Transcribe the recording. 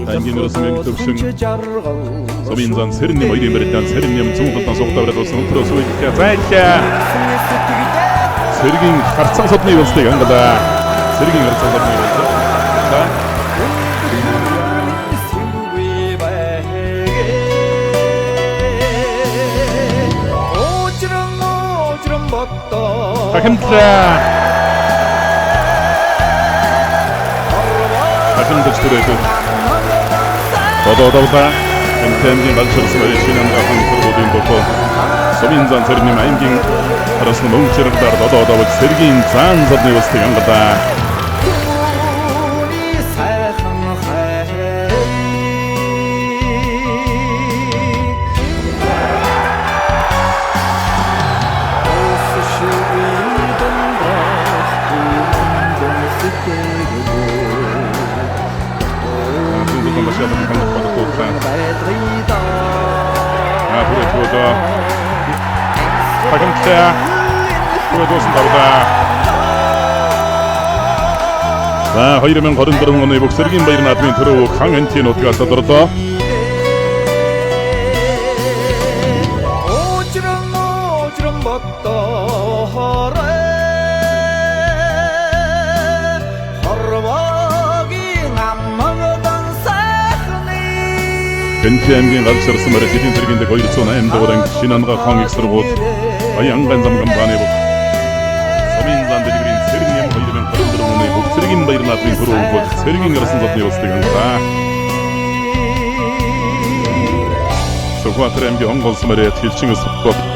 Тайгийн росмын төвшин Собинзан сэрнэм ойрын барилдан сэрнэм цугтан согтавраад болсон өнтрөөс үеийнхээ зайлаа Сэргийн харцан содны үлсдэг ангала Сэргийн харцан содны үлсдэг Хахимтла Хахимтч түрээд Дододода эмтэмгийн балчирсан шинэн гахын төрүүдийн бохоо Собинзан сэрнэм аймгийн арасны мөнгөчрөөр дододовч сэргийн цаан содны үлсдэг ангала Хахимтла түрээдсэн За 2024 оны Бөксөргийн баяр наадмын төрөв хан энтийн утгаас тодорхой Бэнтэмгийн галсарсан мөрөд эдийн засгийн дэг 208 дугаар анги шинанга хон их сургууль Баянган замгамбаны бок Собинзан дэлгэрийн сэргийн 2024 оны Бөксөргийн баяр наадмын төрөв бол сэргийн арсан содны улсдаг ангала Сохватрэмгийн онгол смэрэ тэлчин спорт